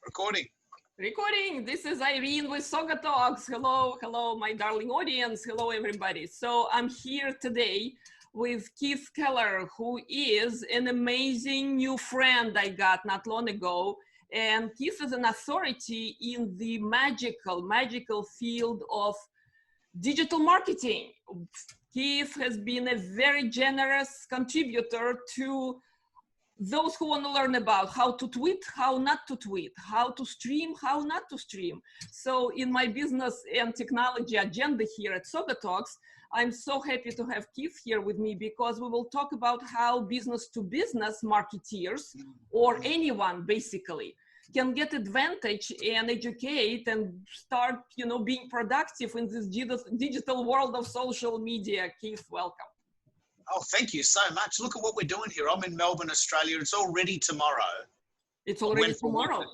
Recording. Recording. This is Irene with SaugaTalks. Hello, my darling audience. Hello, everybody. So I'm here today with Keith Keller, who is an amazing new friend I got not long ago. And Keith is an authority in the magical field of digital marketing. Keith has been a very generous contributor to those who want to learn about how to tweet, how not to tweet, how to stream, how not to stream. So in my business and technology agenda here at SaugaTalks, I'm so happy to have Keith here with me because we will talk about how business to business marketeers or anyone basically can get advantage and educate and start, being productive in this digital world of social media. Keith, welcome. Oh, thank you so much. Look at what we're doing here. I'm in Melbourne, Australia. It's already tomorrow. It's already tomorrow.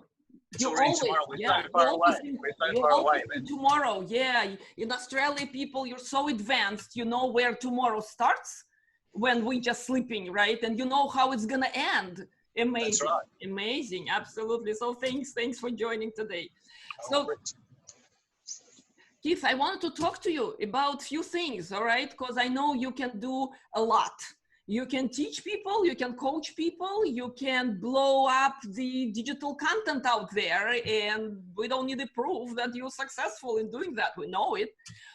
It's already tomorrow. We're so far away. We're so far away, man. Tomorrow, yeah. In Australia, people, you're so advanced. You know where tomorrow starts when we just sleeping, right? And you know how it's gonna end. Amazing. That's right. Amazing. Absolutely. So thanks for joining today. So Keith, I wanted to talk to you about a few things, all right? Because I know you can do a lot. You can teach people, you can coach people, you can blow up the digital content out there, and we don't need to prove that you're successful in doing that. We know it.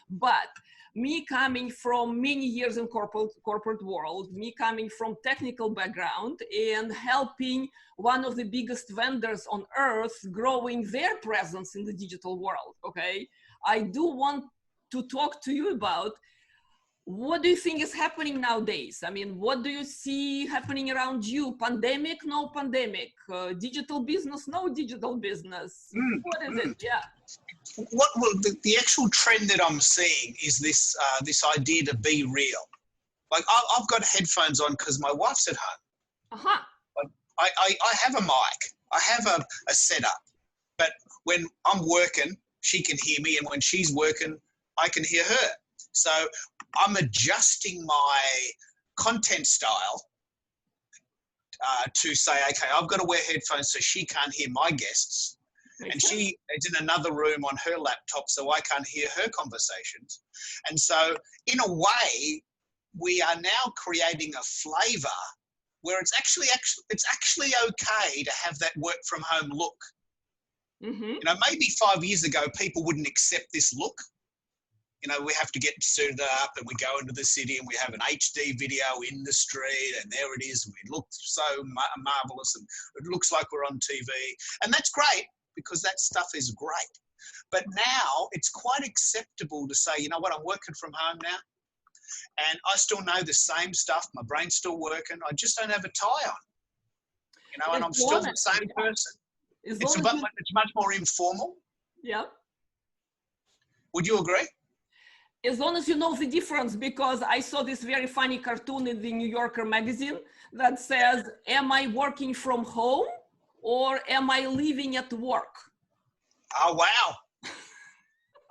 But me coming from many years in corporate world, me coming from technical background and helping one of the biggest vendors on earth growing their presence in the digital world, okay? I do want to talk to you about what do you think is happening nowadays? I mean, what do you see happening around you? Pandemic, no pandemic, digital business, no digital business. What is it? Yeah. The actual trend that I'm seeing is this idea to be real. Like I've got headphones on because my wife's at home. I have a mic. I have a setup. But when I'm working, she can hear me, and when she's working, I can hear her. So I'm adjusting my content style to say, okay, I've got to wear headphones so she can't hear my guests. And she is in another room on her laptop, so I can't hear her conversations. And so in a way, we are now creating a flavor where it's actually okay to have that work from home look. Maybe 5 years ago, people wouldn't accept this look. We have to get suited up and we go into the city and we have an HD video in the street and there it is. And we look so marvelous and it looks like we're on TV. And that's great because that stuff is great. But now it's quite acceptable to say, you know what, I'm working from home now and I still know the same stuff. My brain's still working. I just don't have a tie on, and I'm still the same person. It's much more informal. Yeah. Would you agree? As long as you know the difference, because I saw this very funny cartoon in the New Yorker magazine that says, am I working from home or am I living at work? Oh, wow.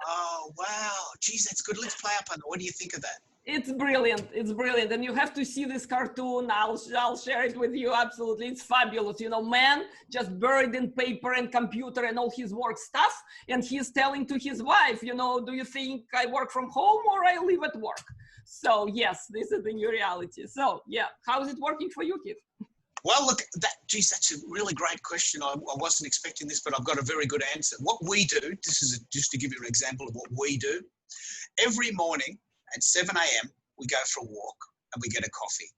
Oh, wow. Geez, that's good. Let's play up on that. What do you think of that? It's brilliant. It's brilliant. And you have to see this cartoon. I'll share it with you. Absolutely. It's fabulous. Man just buried in paper and computer and all his work stuff. And he's telling to his wife, do you think I work from home or I live at work? So yes, this is the new reality. So yeah, how is it working for you, Keith? Well, look, that's a really great question. I wasn't expecting this, but I've got a very good answer. What we do, this is just to give you an example of what we do. Every morning, at 7 a.m., we go for a walk and we get a coffee.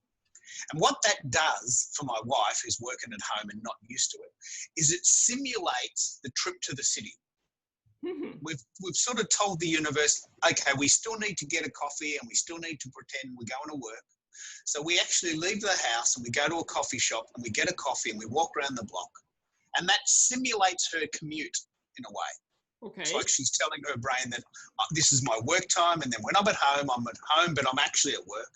And what that does for my wife, who's working at home and not used to it, is it simulates the trip to the city. We've sort of told the universe, okay, we still need to get a coffee and we still need to pretend we're going to work. So we actually leave the house and we go to a coffee shop and we get a coffee and we walk around the block. And that simulates her commute in a way. Okay. It's like she's telling her brain that this is my work time, and then when I'm at home, but I'm actually at work.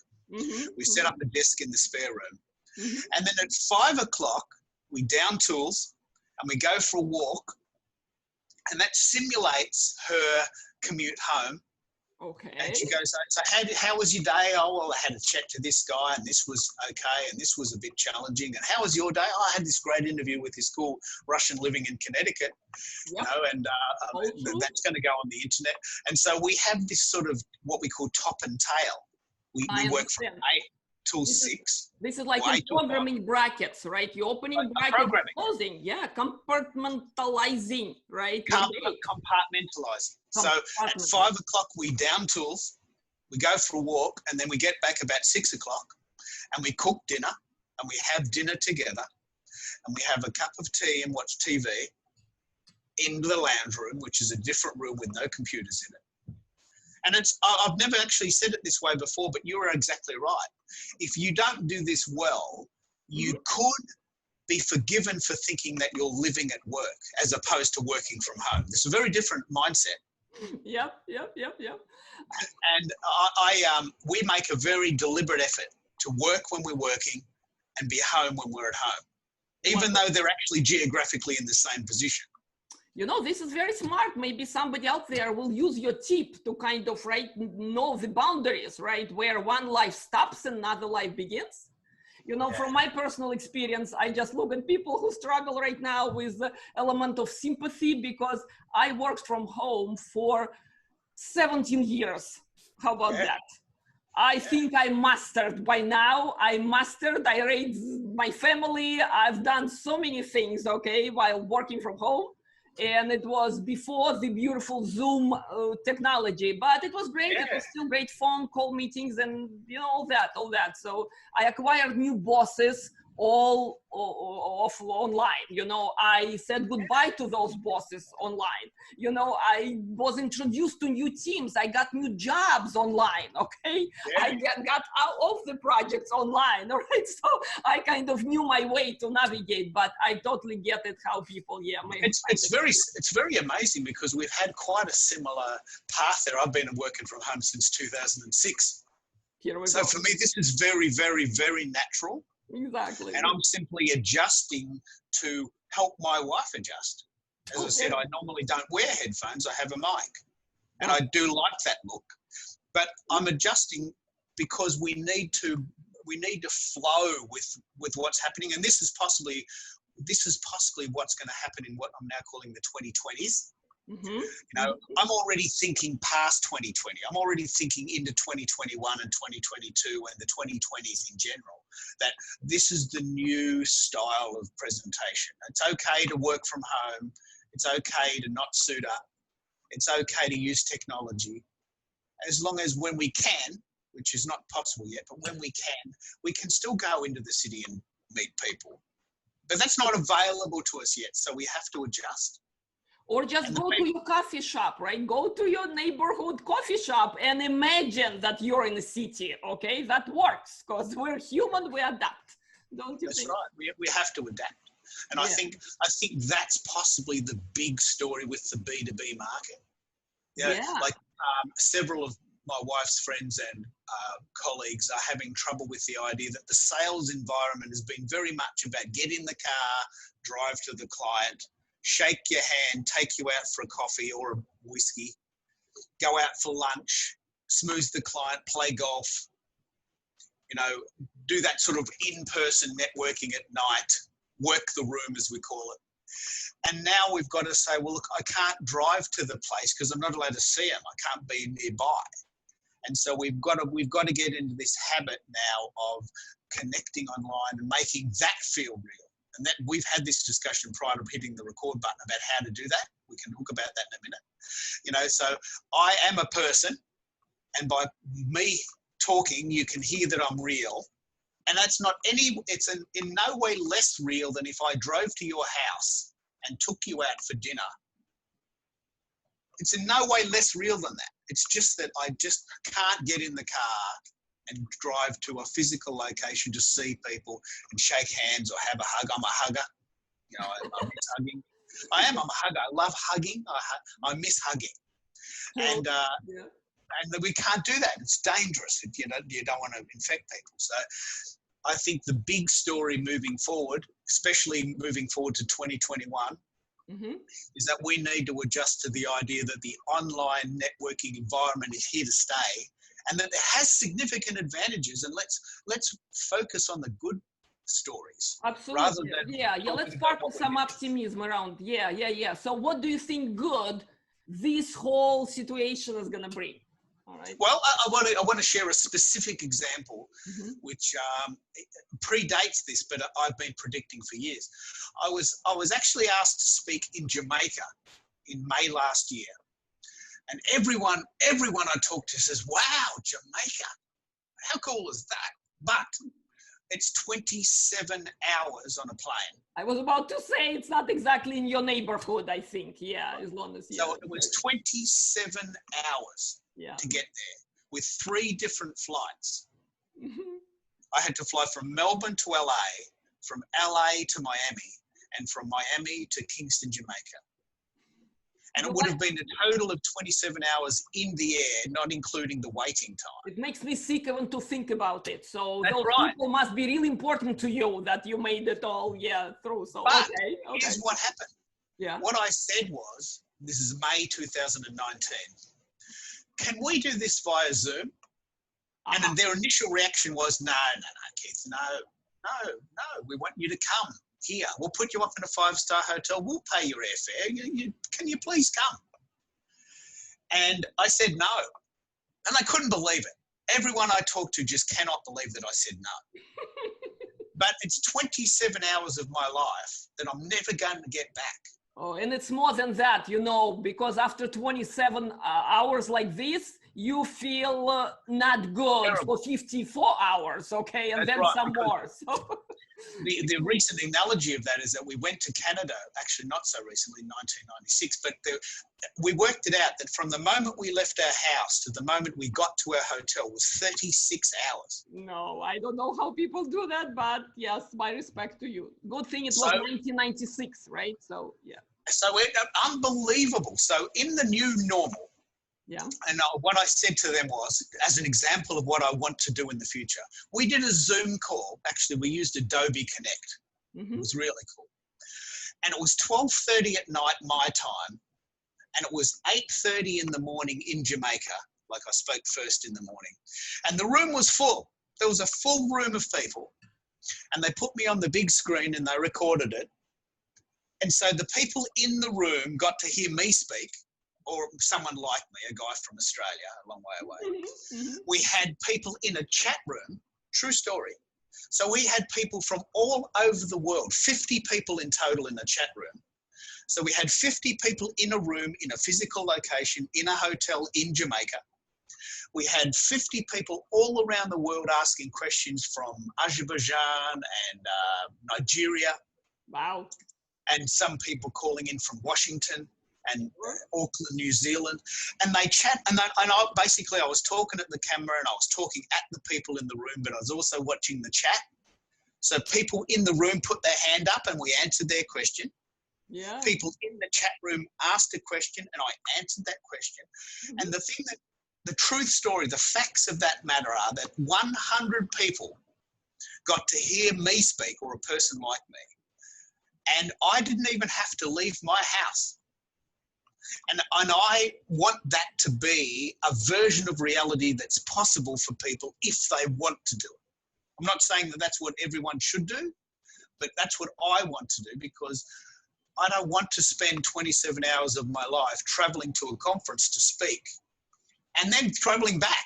We set up a desk in the spare room. And then at 5 o'clock, we down tools and we go for a walk, and that simulates her commute home. Okay. And she goes, so how was your day? Oh, well, I had a chat to this guy and this was okay and this was a bit challenging. And how was your day? Oh, I had this great interview with this cool Russian living in Connecticut, Yep. and that's going to go on the internet. And so we have this sort of what we call top and tail. We work from 8 till 6. This is like in programming brackets, right? You're opening brackets, closing, yeah, compartmentalizing, right? Compartmentalizing. So at 5 o'clock, we down tools, we go for a walk, and then we get back about 6 o'clock, and we cook dinner, and we have dinner together, and we have a cup of tea and watch TV in the lounge room, which is a different room with no computers in it. And I've never actually said it this way before, but you are exactly right. If you don't do this well, you could be forgiven for thinking that you're living at work as opposed to working from home. It's a very different mindset. Yep. And we make a very deliberate effort to work when we're working and be home when we're at home, even though they're actually geographically in the same position. You know, this is very smart. Maybe somebody out there will use your tip to kind of, right, know the boundaries, right, where one life stops and another life begins. You know, from my personal experience, I just look at people who struggle right now with the element of sympathy because I worked from home for 17 years. How about that? I think I mastered by now. I raised my family. I've done so many things, okay, while working from home. And it was before the beautiful Zoom technology, but it was great. It was still great phone call meetings and, you know, all that. So I acquired new bosses all online. You know, I said goodbye to those bosses online. You know, I was introduced to new teams. I got new jobs online, okay? I got out of the projects online, all right? So I kind of knew my way to navigate, but I totally get it how people, It's very amazing because we've had quite a similar path there. I've been working from home since 2006. So for me, this is very, very, very natural. Exactly. And I'm simply adjusting to help my wife adjust. As I said, I normally don't wear headphones. I have a mic. And I do like that look. But I'm adjusting because we need to flow with what's happening. And this is possibly what's going to happen in what I'm now calling the 2020s. You know, I'm already thinking past 2020. I'm already thinking into 2021 and 2022 and the 2020s in general, that this is the new style of presentation. It's okay to work from home. It's okay to not suit up. It's okay to use technology as long as when we can, which is not possible yet, but when we can still go into the city and meet people. But that's not available to us yet, so we have to adjust. Or just go to your coffee shop, right? Go to your neighborhood coffee shop and imagine that you're in a city, okay? That works because we're human, we adapt. Don't you think? That's right, we have to adapt. And I think that's possibly the big story with the B2B market. Like several of my wife's friends and colleagues are having trouble with the idea that the sales environment has been very much about get in the car, drive to the client, shake your hand, take you out for a coffee or a whiskey, go out for lunch, smooth the client, play golf, you know, do that sort of in-person networking at night, work the room as we call it. And now we've got to say, well, look, I can't drive to the place because I'm not allowed to see them. I can't be nearby. And so we've got to get into this habit now of connecting online and making that feel real. And that we've had this discussion prior to hitting the record button about how to do that. We can talk about that in a minute. You know, so I am a person, and by me talking, you can hear that I'm real. And that's not it's in no way less real than if I drove to your house and took you out for dinner. It's in no way less real than that. It's just that I just can't get in the car and drive to a physical location to see people and shake hands or have a hug. I'm a hugger. You know, I miss hugging. I'm a hugger. I love hugging. I miss hugging. And we can't do that. It's dangerous. You don't want to infect people. So I think the big story moving forward, especially moving forward to 2021, is that we need to adjust to the idea that the online networking environment is here to stay, and that it has significant advantages. And let's focus on the good stories. Absolutely. Rather than Let's spark some optimism around. So what do you think good this whole situation is going to bring? All right. Well, I want to share a specific example, which predates this, but I've been predicting for years. I was actually asked to speak in Jamaica in May last year, and everyone I talk to says, "Wow, Jamaica, how cool is that?" But it's 27 hours on a plane. I was about to say it's not exactly in your neighborhood, I think. Yeah, as long as So it was 27 hours to get there with 3 different flights. I had to fly from Melbourne to LA, from LA to Miami, and from Miami to Kingston, Jamaica. And it would have been a total of 27 hours in the air, not including the waiting time. It makes me sick even to think about it. So That's those right. people must be really important to you that you made it all through. So But okay. here's what happened. Yeah. What I said was, this is May 2019, can we do this via Zoom? And then their initial reaction was, no, Keith, no, we want you to come here. We'll put you up in a 5-star hotel. We'll pay your airfare. Can you please come? And I said no. And I couldn't believe it. Everyone I talked to just cannot believe that I said no. But it's 27 hours of my life that I'm never going to get back. Oh, and it's more than that, because after 27 hours like this, you feel not good Terrible. for 54 hours, okay? And That's then right, some more. So. The recent analogy of that is that we went to Canada, actually not so recently, 1996, but we worked it out that from the moment we left our house to the moment we got to our hotel was 36 hours. No, I don't know how people do that, but yes, my respect to you. Good thing it was 1996, right? So, yeah. So unbelievable. So in the new normal, and what I said to them was, as an example of what I want to do in the future, we did a Zoom call. Actually, we used Adobe Connect. It was really cool. And it was 12:30 at night, my time, and it was 8:30 in the morning in Jamaica, like I spoke first in the morning. And the room was full. There was a full room of people. And they put me on the big screen and they recorded it. And so the people in the room got to hear me speak, or someone like me, a guy from Australia, a long way away. We had people in a chat room, true story. So we had people from all over the world, 50 people in total in the chat room. So we had 50 people in a room, in a physical location, in a hotel in Jamaica. We had 50 people all around the world asking questions from Azerbaijan and Nigeria. Wow. And some people calling in from Washington and Auckland, New Zealand, and they chat. And I was talking at the camera and I was talking at the people in the room, but I was also watching the chat. So people in the room put their hand up and we answered their question. Yeah. People in the chat room asked a question and I answered that question. And the thing that, the truth story, the facts of that matter are that 100 people got to hear me speak, or a person like me. And I didn't even have to leave my house. And I want that to be a version of reality that's possible for people if they want to do it. I'm not saying that that's what everyone should do, but that's what I want to do, because I don't want to spend 27 hours of my life traveling to a conference to speak and then traveling back.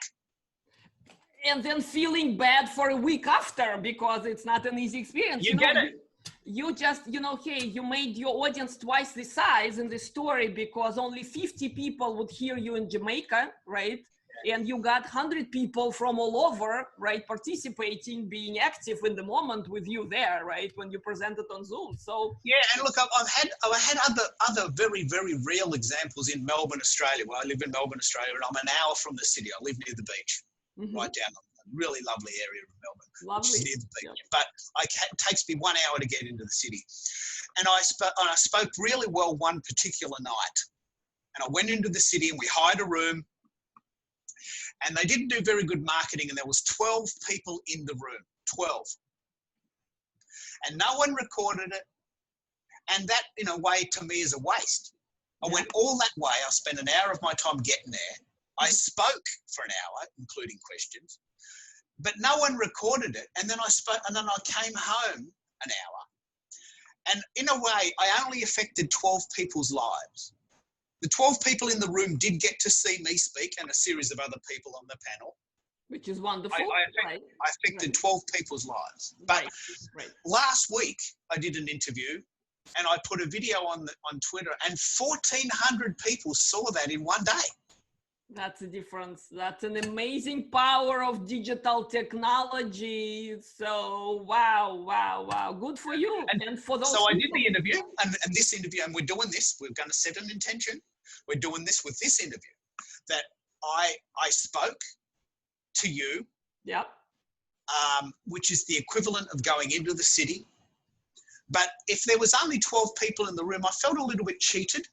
And then feeling bad for a week after, because it's not an easy experience. You get it. You just, hey, you made your audience twice the size in the story because only 50 people would hear you in Jamaica, right? And you got 100 people from all over, right, participating, being active in the moment with you there, right, when you presented on Zoom. So yeah, and look, I've had other very, very real examples in Melbourne, Australia. Well, I live in Melbourne, Australia, and I'm an hour from the city. I live near the beach, right down a really lovely area of Melbourne, which is near the beach. Yeah. But it takes me 1 hour to get into the city. And I spoke really well one particular night. And I went into the city and we hired a room. And they didn't do very good marketing, and there was 12 people in the room, 12. And no one recorded it, And that, in a way, to me is a waste. I went all that way. I spent an hour of my time getting there. I spoke for an hour, including questions, but no one recorded it. And then I spoke, and then I came home an hour. And in a way, I only affected 12 people's lives. The 12 people in the room did get to see me speak and a series of other people on the panel. Which is wonderful. I affected 12 people's lives. But last week, I did an interview and I put a video on Twitter, and 1,400 people saw that in one day. That's the difference. That's an amazing power of digital technology. So, wow. Good for you. And for those So I did the interview, and this interview, and we're doing this. We're going to set an intention. We're doing this with this interview, that I spoke to you, which is the equivalent of going into the city. But if there was only 12 people in the room, I felt a little bit cheated.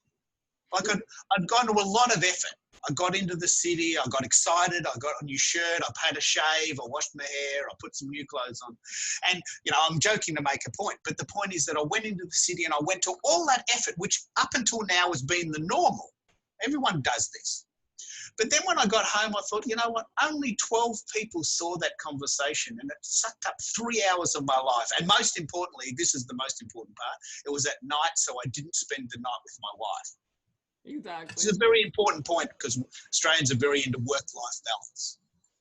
Like I'd gone to a lot of effort. I got into the city, I got excited, I got a new shirt, I had a shave, I washed my hair, I put some new clothes on. And, you know, I'm joking to make a point, but the point is that I went into the city and I went to all that effort, which up until now has been the normal. Everyone does this. But then when I got home, I thought, you know what, only 12 people saw that conversation, and it sucked up 3 hours of my life. And most importantly, this is the most important part, it was at night, so I didn't spend the night with my wife. Exactly. It's a very important point because Australians are very into work-life balance.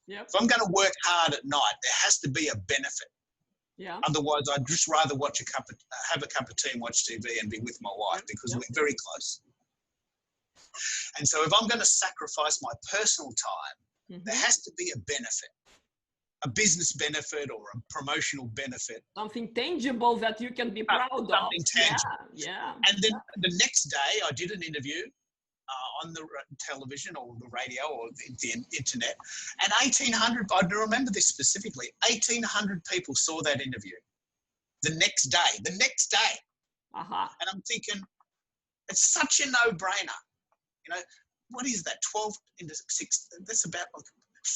Yep. If I'm going to work hard at night, there has to be a benefit. Yeah. Otherwise, I'd just rather have a cup of tea and watch TV and be with my wife, because we're very close. And so if I'm going to sacrifice my personal time, there has to be a benefit, a business benefit or a promotional benefit. Something tangible that you can be proud of. Something tangible. Yeah. And then the next day I did an interview on the television or the radio or the internet, and 1,800, I remember this specifically, 1,800 people saw that interview the next day. And I'm thinking, it's such a no-brainer. You know, what is that? 12 into 6, that's about like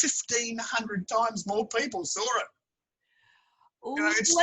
1,500 times more people saw it. You know, it's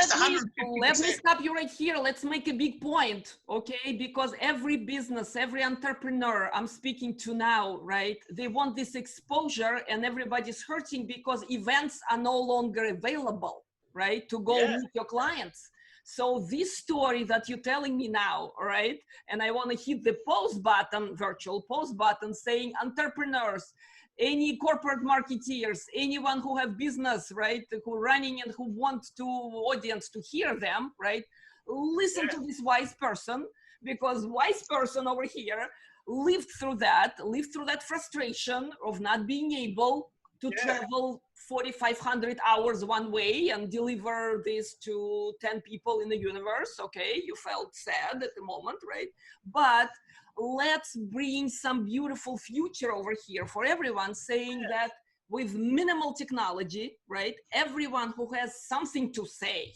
let me stop you right here. Let's make a big point, okay? Because every business, every entrepreneur I'm speaking to now, right? They want this exposure, and everybody's hurting because events are no longer available, right? To go meet your clients. So this story that you're telling me now, right? And I want to hit the post button, virtual post button, saying entrepreneurs, any corporate marketeers, anyone who have business, right? Who running and who want to audience to hear them, right? Listen to this wise person, because wise person over here lived through that frustration of not being able to travel 4,500 hours one way and deliver this to 10 people in the universe. Okay, you felt sad at the moment, right? But let's bring some beautiful future over here for everyone, saying that with minimal technology, right? Everyone who has something to say,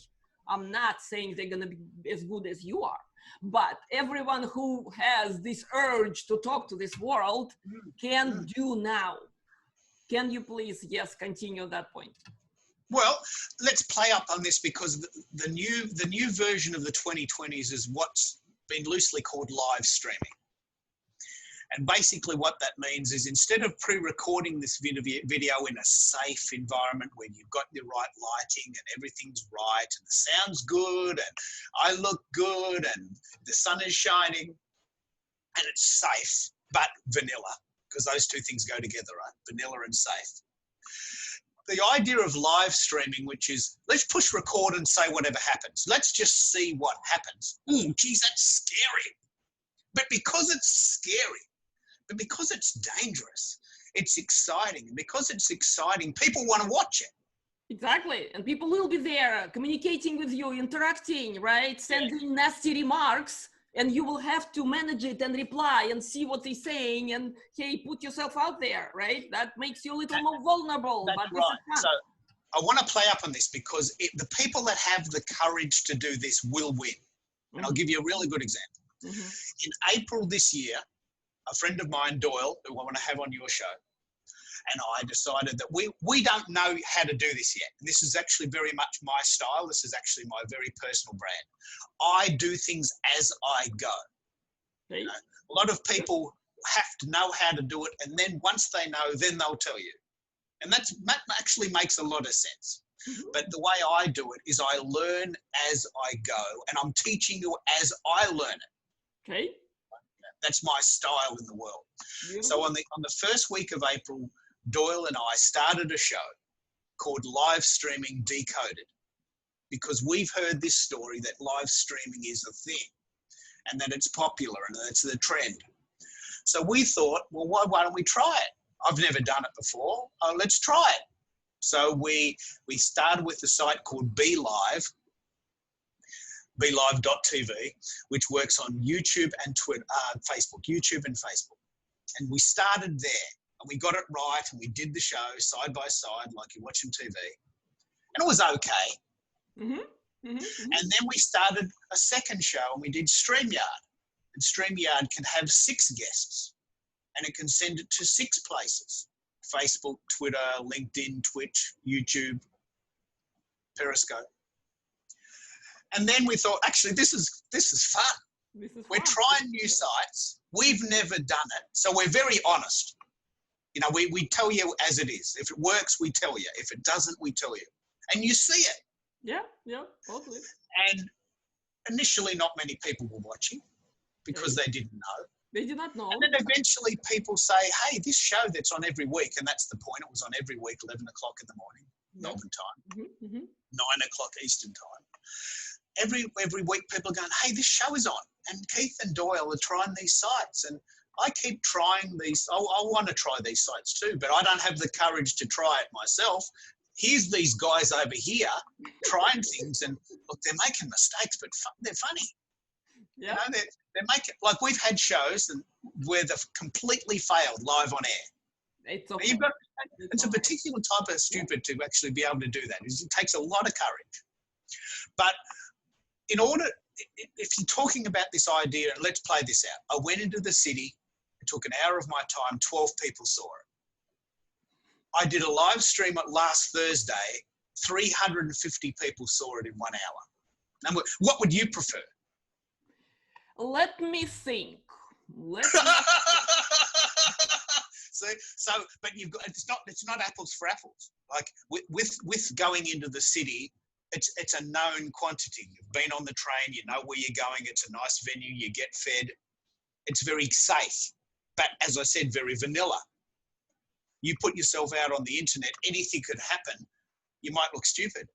I'm not saying they're gonna be as good as you are, but everyone who has this urge to talk to this world can do now. Can you please, continue that point? Well, let's play up on this, because the new version of the 2020s is what's been loosely called live streaming. And basically what that means is, instead of pre-recording this video in a safe environment where you've got the right lighting and everything's right and the sound's good and I look good and the sun is shining and it's safe, but vanilla, because those two things go together, right? Vanilla and safe. The idea of live streaming, which is, let's push record and say whatever happens. Let's just see what happens. Ooh, geez, that's scary. But because it's scary, but because it's dangerous, it's exciting. And because it's exciting, people want to watch it. Exactly. And people will be there communicating with you, interacting, right? Sending nasty remarks, and you will have to manage it and reply and see what they're saying and, hey, put yourself out there, right? That makes you a little more vulnerable. That's right. So I want to play up on this, because the people that have the courage to do this will win. And I'll give you a really good example. In April this year, a friend of mine, Doyle, who I want to have on your show, and I decided that we don't know how to do this yet. This is actually very much my style. This is actually my very personal brand. I do things as I go. Okay. You know, a lot of people have to know how to do it, and then once they know, then they'll tell you. And that actually makes a lot of sense. But the way I do it is I learn as I go, and I'm teaching you as I learn it. Okay. That's my style in the world. Beautiful. So on the first week of April, Doyle and I started a show called Live Streaming Decoded, because we've heard this story that live streaming is a thing and that it's popular and that's the trend. So we thought, well, why don't we try it? I've never done it before. Let's try it. So we started with a site called B Live, BeLive.tv, which works on YouTube and Twitter, Facebook, YouTube and Facebook. And we started there, and we got it right, and we did the show side by side like you're watching TV. And it was okay. And then we started a second show, and we did StreamYard. And StreamYard can have 6 guests, and it can send it to 6 places: Facebook, Twitter, LinkedIn, Twitch, YouTube, Periscope. And then we thought, actually, this is fun. We're trying new sites. We've never done it. So we're very honest. You know, we tell you as it is. If it works, we tell you. If it doesn't, we tell you. And you see it. Yeah, totally. And initially, not many people were watching because they didn't know. They did not know. And then eventually people say, hey, this show that's on every week, and that's the point, it was on every week, 11 o'clock in the morning, Melbourne time, 9 o'clock Eastern time. Every week people are going, hey, this show is on. And Keith and Doyle are trying these sites. And I keep trying these. I want to try these sites too, but I don't have the courage to try it myself. Here's these guys over here trying things, and look, they're making mistakes, but they're funny. Yeah. You know, they're making, like we've had shows where they've completely failed live on air. It's okay. It's a particular type of stupid to actually be able to do that. It takes a lot of courage. But in order, if you're talking about this idea, let's play this out. I went into the city, it took an hour of my time, 12 people saw it. I did a live stream last Thursday, 350 people saw it in 1 hour. Now, what would you prefer? Let me think. So, but you've got, it's not apples for apples. Like with going into the city, it's a known quantity. You've been on the train, you know where you're going. It's a nice venue. You get fed. It's very safe, but as I said, very vanilla. You put yourself out on the internet, anything could happen. You might look stupid.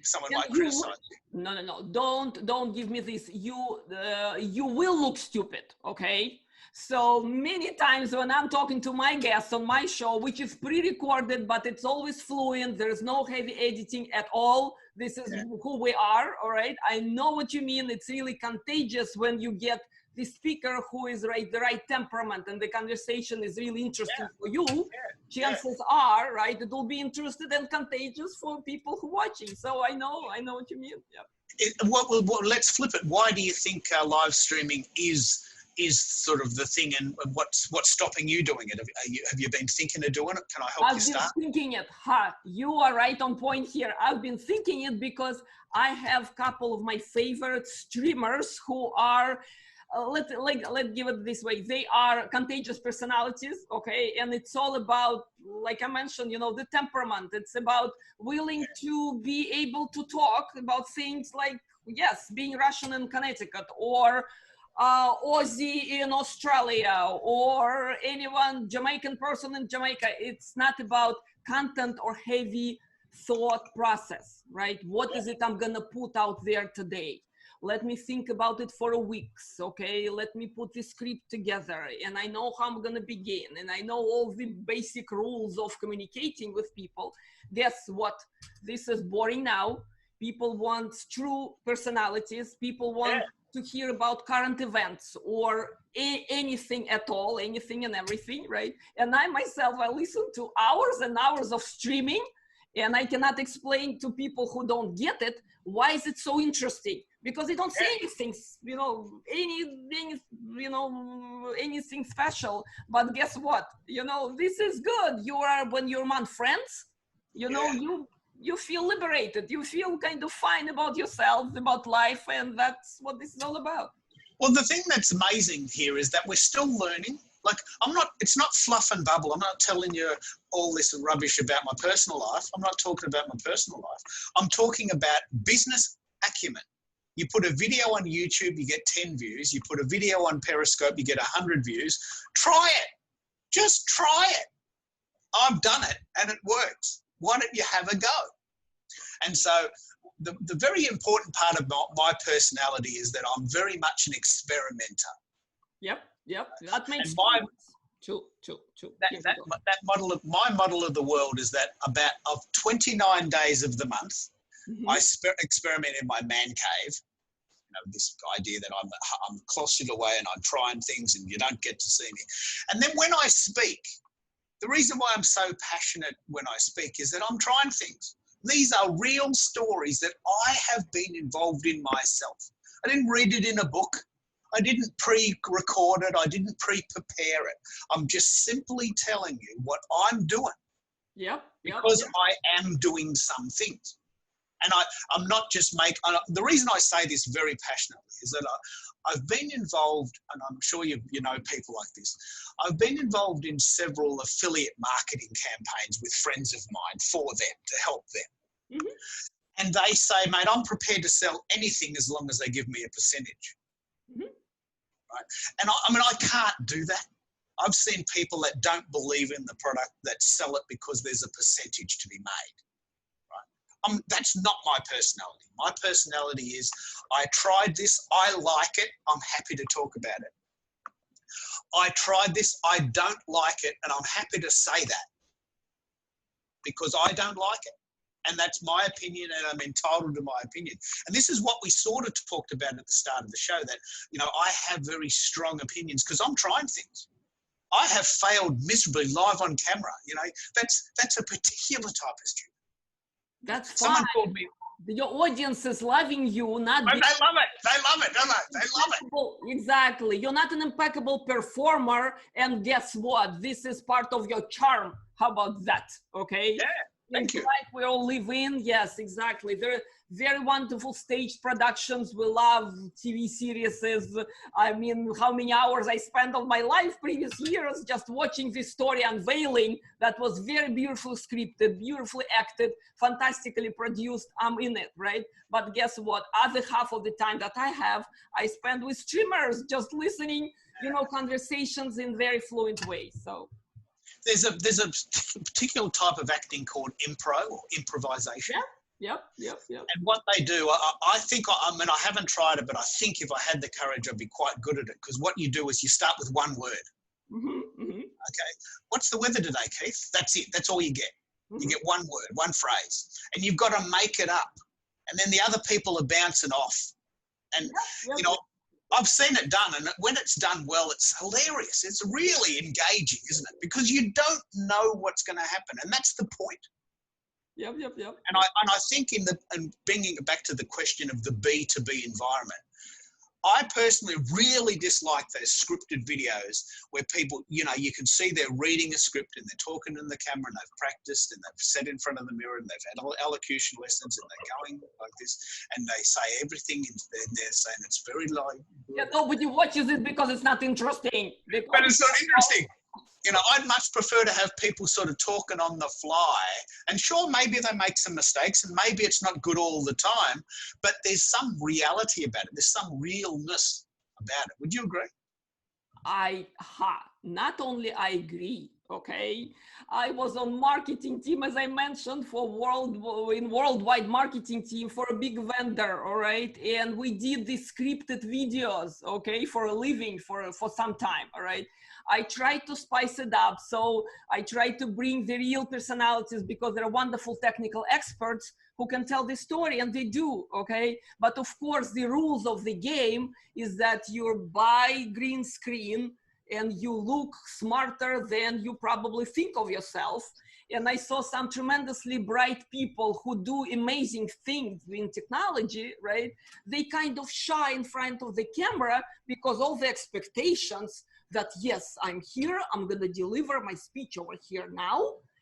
Someone might criticize you. No. Don't give me this. You will look stupid, okay? So many times when I'm talking to my guests on my show, which is pre-recorded, but it's always fluent, there's no heavy editing at all. This is who we are, all right? I know what you mean. It's really contagious when you get the speaker who is the right temperament and the conversation is really interesting for you. Chances are, right, it will be interested and contagious for people who are watching. So I know what you mean. Let's flip it. Why do you think live streaming is sort of the thing, and what's stopping you doing it? Have you been thinking of doing it? Can I help you start? I've been thinking it. You are right on point here. I've been thinking it because I have a couple of my favorite streamers who are, let's give it this way. They are contagious personalities, okay? And it's all about, like I mentioned, the temperament. It's about willing to be able to talk about things like, yes, being Russian in Connecticut, or Aussie in Australia, or anyone Jamaican person in Jamaica. It's not about content or heavy thought process, right? What is it I'm gonna put out there today? Let me think about it for a week, okay? Let me put the script together, and I know how I'm gonna begin, and I know all the basic rules of communicating with people. Guess what? This is boring now. People want true personalities. People want to hear about current events or anything at all, anything and everything, right? And I myself, I listen to hours and hours of streaming, and I cannot explain to people who don't get it Why is it so interesting? Because they don't say anything, anything special. But guess what? This is good. When you're among friends, you feel liberated. You feel kind of fine about yourself, about life, and that's what this is all about. Well, the thing that's amazing here is that we're still learning. Like, it's not fluff and bubble. I'm not telling you all this rubbish about my personal life. I'm not talking about my personal life. I'm talking about business acumen. You put a video on YouTube, you get 10 views. You put a video on Periscope, you get 100 views. Try it. Just try it. I've done it and it works. Why don't you have a go? And so the very important part of my personality is that I'm very much an experimenter. Yep. That makes sense. True. My model of the world is that of 29 days of the month, I experiment in my man cave. This idea that I'm closeted away and I'm trying things and you don't get to see me. And then when I speak, the reason why I'm so passionate when I speak is that I'm trying things. These are real stories that I have been involved in myself. I didn't read it in a book. I didn't pre-record it. I didn't pre-prepare it. I'm just simply telling you what I'm doing. Because I am doing some things. And I'm not just the reason I say this very passionately is that I've been involved, and I'm sure you know people like this, I've been involved in several affiliate marketing campaigns with friends of mine for them, to help them. And they say, mate, I'm prepared to sell anything as long as they give me a percentage. Right? And I can't do that. I've seen people that don't believe in the product that sell it because there's a percentage to be made. That's not my personality. My personality is, I tried this, I like it, I'm happy to talk about it. I tried this, I don't like it, and I'm happy to say that because I don't like it. And that's my opinion, and I'm entitled to my opinion. And this is what we sort of talked about at the start of the show, that, I have very strong opinions because I'm trying things. I have failed miserably live on camera. That's a particular type of student. That's fine. Someone called me. Your audience is loving you, not. They love it. They love it, don't they? They love it. Exactly. You're not an impeccable performer, and guess what? This is part of your charm. How about that? Okay. Yeah. Thank you. Like we all live in. Yes, exactly. There are very wonderful stage productions. We love TV series. I mean, how many hours I spent of my life previous years just watching this story unveiling that was very beautifully scripted, beautifully acted, fantastically produced. I'm in it, right? But guess what? Other half of the time that I spend with streamers just listening, conversations in very fluent ways. So. There's a particular type of acting called Impro or improvisation. Yep. And what they do, I think, I haven't tried it, but I think if I had the courage, I'd be quite good at it. Because what you do is you start with one word. Okay. What's the weather today, Keith? That's it. That's all you get. You get one word, one phrase. And you've got to make it up. And then the other people are bouncing off. And, I've seen it done, and when it's done well, it's hilarious. It's really engaging, isn't it? Because you don't know what's going to happen, and that's the point. Yep. And I think and bringing it back to the question of the B2B environment, I personally really dislike those scripted videos where people, you can see they're reading a script and they're talking in the camera and they've practiced and they've sat in front of the mirror and they've had elocution lessons and they're going like this and they say everything and they're saying it's very low. Yeah, nobody watches it because it's not interesting. But it's not interesting. I'd much prefer to have people sort of talking on the fly. And sure, maybe they make some mistakes and maybe it's not good all the time, but there's some reality about it. There's some realness about it. Would you agree? Not only I agree, okay? I was on marketing team, as I mentioned, for worldwide marketing team for a big vendor, all right? And we did these scripted videos, okay, for a living for some time, all right? I tried to spice it up. So I tried to bring the real personalities because they're wonderful technical experts who can tell the story, and they do, okay? But of course, the rules of the game is that you're by green screen and you look smarter than you probably think of yourself. and I saw some tremendously bright people who do amazing things in technology, right? They kind of shy in front of the camera because all the expectations that, yes, I'm here, I'm gonna deliver my speech over here now,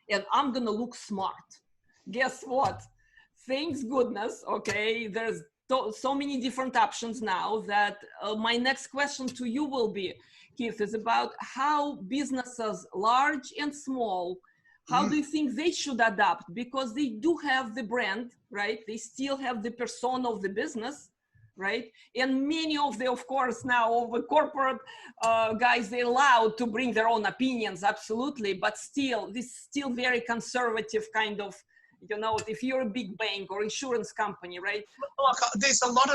and I'm gonna look smart. Guess what? Thanks goodness, okay, there's so many different options now that my next question to you will be, Keith, is about how businesses, large and small, how do you think they should adapt? Because they do have the brand, right? They still have the persona of the business, right? And many of the, of course, now all the corporate guys, they're allowed to bring their own opinions, absolutely, but still, this is still very conservative kind of, you know, if you're a big bank or insurance company, right? Look, there's a lot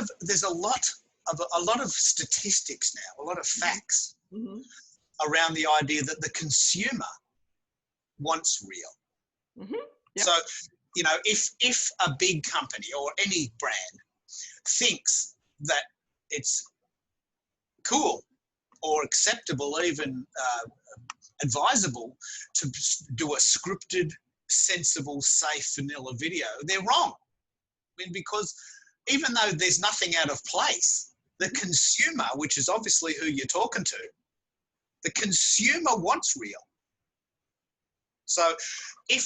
of statistics now, a lot of facts around the idea that the consumer wants real. Yep. So, you know, if a big company or any brand thinks that it's cool or acceptable, even advisable to do a scripted, sensible, safe, vanilla video, they're wrong. I mean, because even though there's nothing out of place, the consumer, which is obviously who you're talking to, the consumer wants real. So if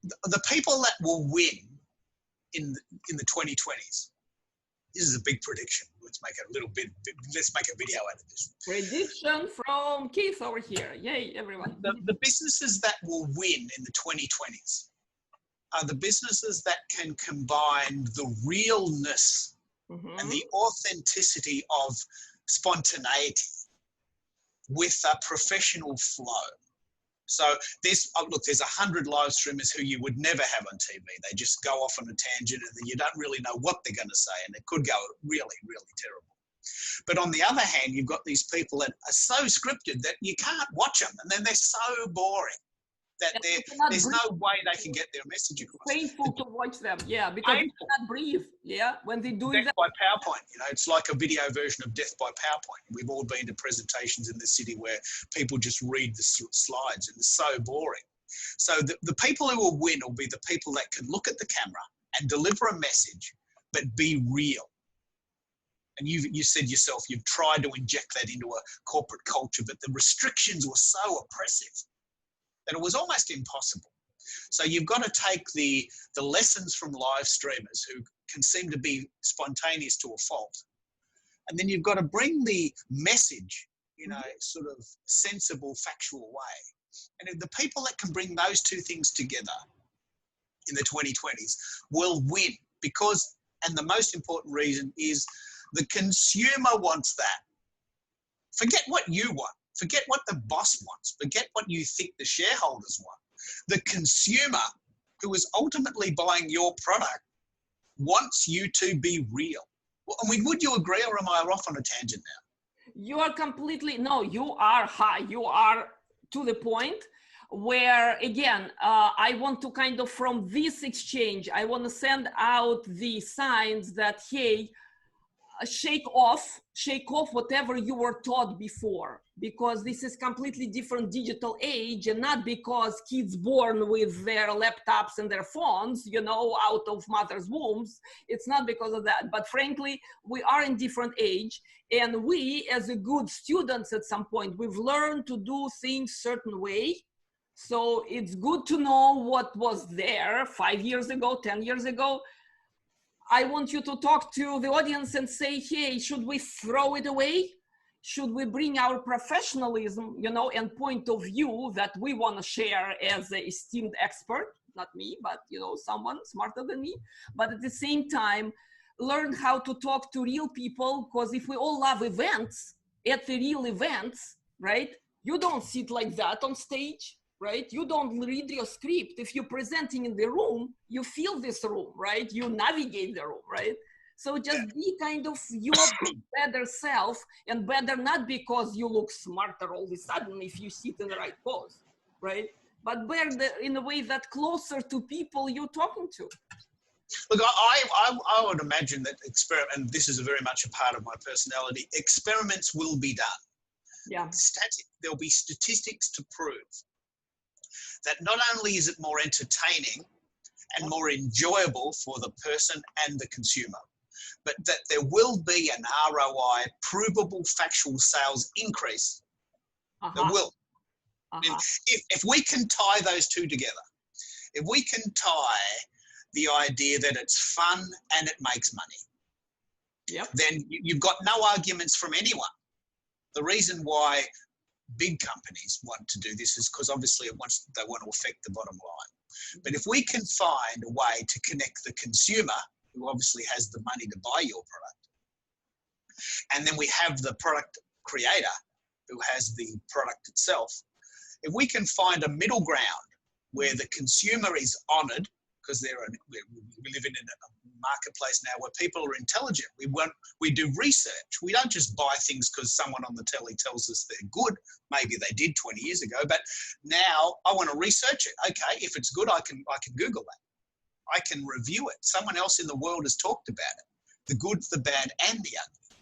the people that will win in the 2020s, this is a big prediction. Let's make it a little bit, let's make a video out of this. Prediction from Keith over here. Yay, everyone. The businesses that will win in the 2020s are the businesses that can combine the realness and the authenticity of spontaneity with a professional flow. So there's 100 live streamers who you would never have on TV. They just go off on a tangent and then you don't really know what they're going to say, and it could go really, really terrible. But on the other hand, you've got these people that are so scripted that you can't watch them, and then they're so boring that there's no way they can get their message across. Painful to watch them, yeah, because you cannot breathe, yeah, when they do that. Death by PowerPoint, you know, it's like a video version of Death by PowerPoint. We've all been to presentations in the city where people just read the slides and it's so boring. So the people who will win will be the people that can look at the camera and deliver a message, but be real. And you said yourself, you've tried to inject that into a corporate culture, but the restrictions were so oppressive that it was almost impossible. So you've got to take the lessons from live streamers who can seem to be spontaneous to a fault. And then you've got to bring the message in a sort of sensible, factual way. And the people that can bring those two things together in the 2020s will win because, and the most important reason is the consumer wants that. Forget what you want. Forget what the boss wants. Forget what you think the shareholders want. The consumer, who is ultimately buying your product, wants you to be real. Well, I mean, would you agree, or am I off on a tangent now? You are completely, no, you are high. You are to the point where, again, I want to kind of, from this exchange, I want to send out the signs that, hey, shake off whatever you were taught before, because this is completely different digital age, and not because kids born with their laptops and their phones, you know, out of mother's wombs. It's not because of that, but frankly, we are in different age, and we, as a good students at some point, we've learned to do things certain way. So it's good to know what was there 5 years ago, 10 years ago. I want you to talk to the audience and say, hey, should we throw it away? Should we bring our professionalism, you know, and point of view that we want to share as an esteemed expert, not me, but, you know, someone smarter than me, but at the same time, learn how to talk to real people, because if we all love events, at the real events, right, you don't sit like that on stage. Right? You don't read your script. If you're presenting in the room, you feel this room, right? You navigate the room, right? So just be kind of your better self, and better not because you look smarter all of a sudden if you sit in the right pose, right? But better in a way that closer to people you're talking to. Look, I would imagine that and this is very much a part of my personality, experiments will be done. Yeah. There'll be statistics to prove that not only is it more entertaining and more enjoyable for the person and the consumer, but that there will be an ROI, provable factual sales increase. There will. If we can tie those two together, if we can tie the idea that it's fun and it makes money, then you've got no arguments from anyone. The reason why big companies want to do this is because obviously they want to affect the bottom line. But if we can find a way to connect the consumer, who obviously has the money to buy your product, and then we have the product creator who has the product itself, if we can find a middle ground where the consumer is honoured, because we live in a marketplace now where people are intelligent. We do research. We don't just buy things because someone on the telly tells us they're good. Maybe they did 20 years ago, but now I want to research it. Okay, if it's good, I can Google that. I can review it. Someone else in the world has talked about it. The good, the bad, and the ugly.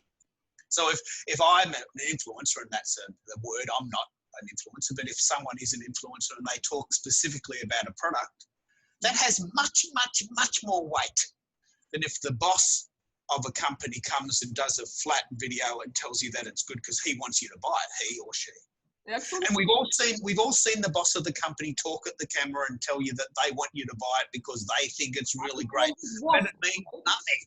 So if I'm an influencer, and that's the word, I'm not an influencer, but if someone is an influencer and they talk specifically about a product, that has much, much, much more weight than if the boss of a company comes and does a flat video and tells you that it's good because he wants you to buy it, he or she. Absolutely. And we've all seen the boss of the company talk at the camera and tell you that they want you to buy it because they think it's really great, but it means nothing.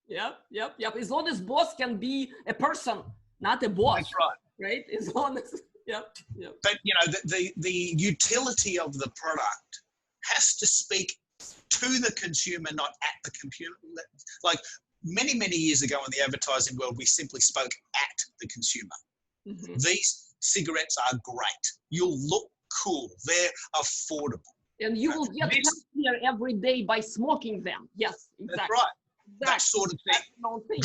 Yep. As long as boss can be a person, not a boss. That's right. Right? As long as, But the utility of the product has to speak to the consumer, not at the computer. Like many, many years ago in the advertising world, we simply spoke at the consumer. Mm-hmm. These cigarettes are great. You'll look cool. They're affordable. And you will get healthier every day by smoking them. Yes, exactly. That's right. Exactly. That sort of thing.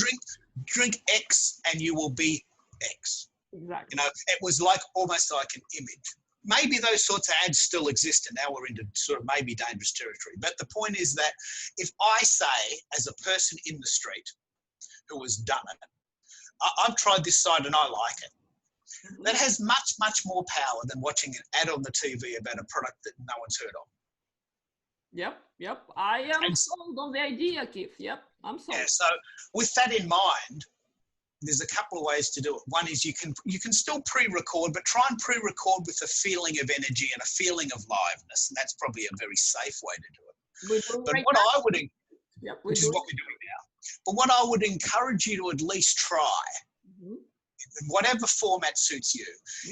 Drink X and you will be X. Exactly. It was almost like an image. Maybe those sorts of ads still exist, and now we're into sort of maybe dangerous territory. But the point is that if I say, as a person in the street who has done it, I've tried this side and I like it. Mm-hmm. That has much, much more power than watching an ad on the TV about a product that no one's heard of. Yep. I am sold on the idea, Keith. Yep, I'm sold. Yeah, so with that in mind, there's a couple of ways to do it. One is you can still pre-record, but try and pre-record with a feeling of energy and a feeling of liveness, and that's probably a very safe way to do it. But what I would, which is what we're doing now, but what I would encourage you to at least try, in whatever format suits you,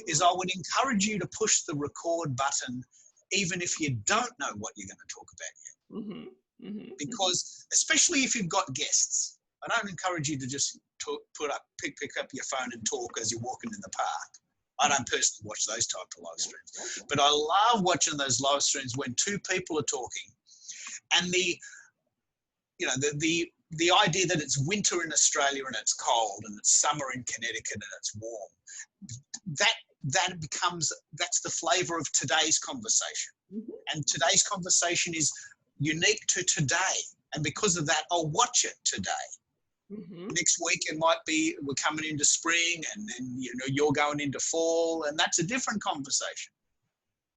is I would encourage you to push the record button, even if you don't know what you're going to talk about yet. Because especially if you've got guests, I don't encourage you to just pick up your phone and talk as you're walking in the park. I don't personally watch those type of live streams, but I love watching those live streams when two people are talking, and the idea that it's winter in Australia and it's cold, and it's summer in Connecticut and it's warm. That's the flavour of today's conversation, and today's conversation is unique to today, and because of that, I'll watch it today. Next week it might be we're coming into spring, and then you're going into fall, and that's a different conversation.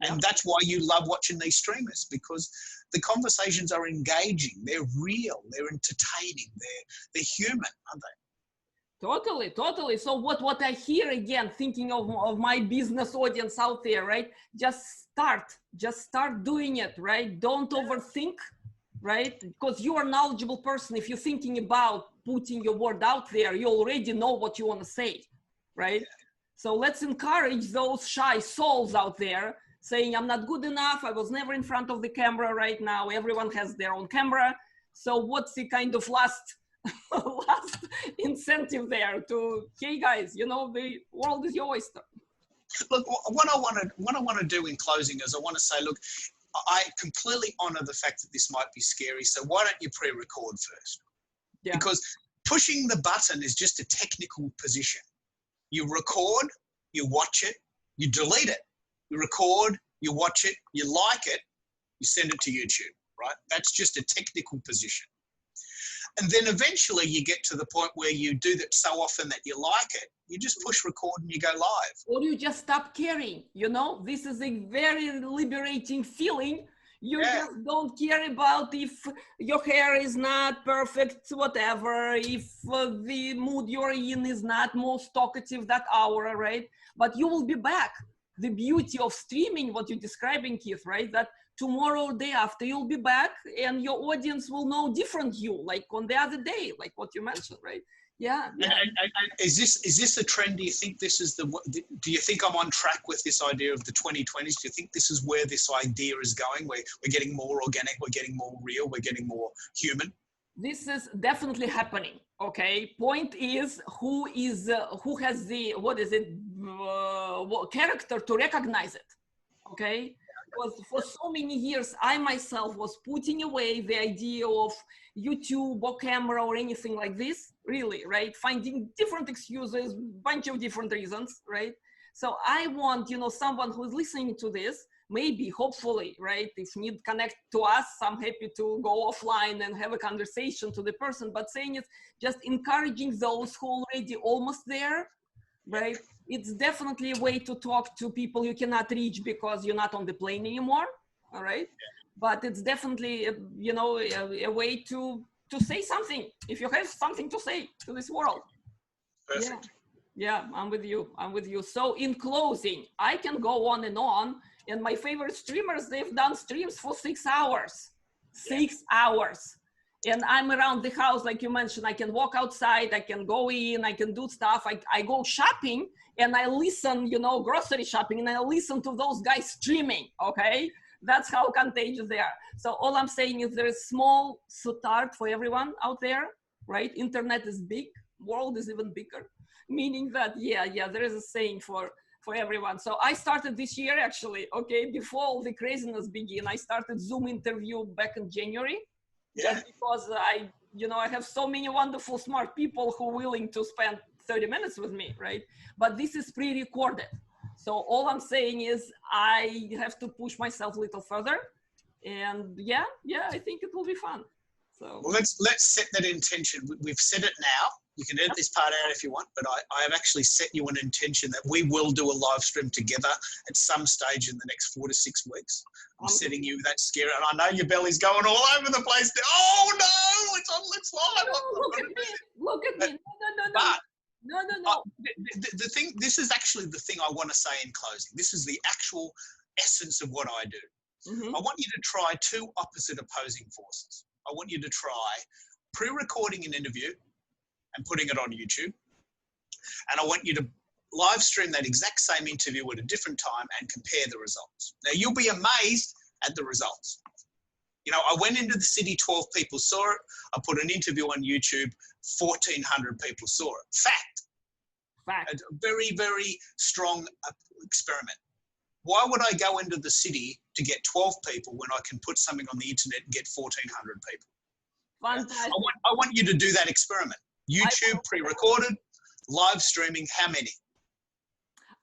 And that's why you love watching these streamers, because the conversations are engaging, they're real, they're entertaining, they're human, aren't they? Totally. So what I hear, again, thinking of my business audience out there, right? Just start doing it, right? Don't overthink, right? Because you are a knowledgeable person. If you're thinking about putting your word out there, you already know what you want to say, right? So let's encourage those shy souls out there saying, I'm not good enough, I was never in front of the camera. Right now everyone has their own camera. So what's the kind of last incentive there to, hey guys, the world is your oyster. Look, what I want to do in closing is I want to say, look, I completely honor the fact that this might be scary, so why don't you pre-record first? Because pushing the button is just a technical position. You record, you watch it, you delete it. You record, you watch it, you like it, you send it to YouTube, right? That's just a technical position. And then eventually you get to the point where you do that so often that you like it. You just push record and you go live. Or you just stop caring, you know? This is a very liberating feeling. You just don't care about if your hair is not perfect, whatever, if the mood you're in is not most talkative that hour, right? But you will be back. The beauty of streaming, what you're describing, Keith, right? That tomorrow or day after you'll be back and your audience will know different you, like on the other day, like what you mentioned, right? Yeah. And is this a trend? Do you think this is do you think I'm on track with this idea of the 2020s? Do you think this is where this idea is going? We're getting more organic, we're getting more real, we're getting more human? This is definitely happening. Okay. Point is who has the, character to recognize it. Okay. Because for so many years, I myself was putting away the idea of YouTube or camera or anything like this, really, right? Finding different excuses, bunch of different reasons, right? So I want, someone who is listening to this, maybe, hopefully, right? If need connect to us, I'm happy to go offline and have a conversation to the person, but saying it's just encouraging those who are already almost there, right? It's definitely a way to talk to people you cannot reach because you're not on the plane anymore, all right? But it's definitely, a way to say something, if you have something to say to this world. Perfect. Yeah, I'm with you. So in closing, I can go on, and my favorite streamers, they've done streams for 6 hours. 6 hours. And I'm around the house, like you mentioned, I can walk outside, I can go in, I can do stuff. I go shopping and I listen, grocery shopping, and I listen to those guys streaming, okay? That's how contagious they are. So all I'm saying is there is small start for everyone out there, right? Internet is big, world is even bigger, meaning that, there is a saying for everyone. So I started this year, actually, okay? Before all the craziness began, I started Zoom interview back in January. Just because I have so many wonderful, smart people who are willing to spend 30 minutes with me, right? But this is pre-recorded. So all I'm saying is I have to push myself a little further. And I think it will be fun. So well, let's set that intention. We've set it now. You can edit this part out if you want, but I have actually set you an intention that we will do a live stream together at some stage in the next 4 to 6 weeks. I'm setting you that scare, and I know your belly's going all over the place. Oh no, it's live. Look at me. No. The thing, this is actually the thing I want to say in closing. This is the actual essence of what I do. Mm-hmm. I want you to try 2 opposite opposing forces. I want you to try pre-recording an interview and putting it on YouTube. And I want you to live stream that exact same interview at a different time and compare the results. Now, you'll be amazed at the results. I went into the city, 12 people saw it. I put an interview on YouTube, 1,400 people saw it. Fact. A very, very strong experiment. Why would I go into the city to get 12 people when I can put something on the internet and get 1,400 people? Fantastic. I want you to do that experiment. YouTube, pre-recorded, live streaming, how many?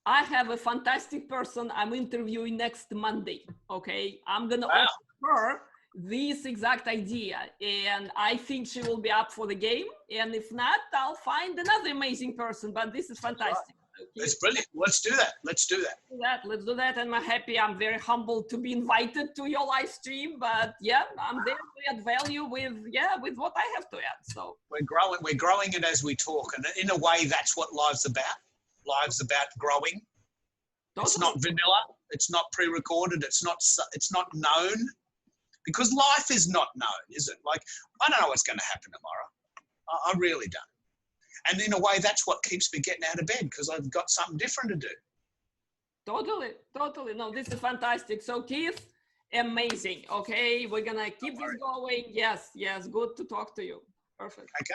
I have a fantastic person I'm interviewing next Monday, okay? I'm going to offer her this exact idea, and I think she will be up for the game. And if not, I'll find another amazing person, but this is fantastic. Okay. That's brilliant. Let's do that. Let's do that. Let's do that. And I'm very humbled to be invited to your live stream, but I'm there to add value with what I have to add. So we're growing it as we talk. And in a way, that's what life's about. Life's about growing. Totally. It's not vanilla. It's not pre-recorded. It's not known, because life is not known, is it? Like, I don't know what's going to happen tomorrow. I really don't. And in a way, that's what keeps me getting out of bed, because I've got something different to do. Totally. No, this is fantastic. So Keith, amazing. Okay, we're going to keep this going. Yes. Good to talk to you. Perfect. Okay.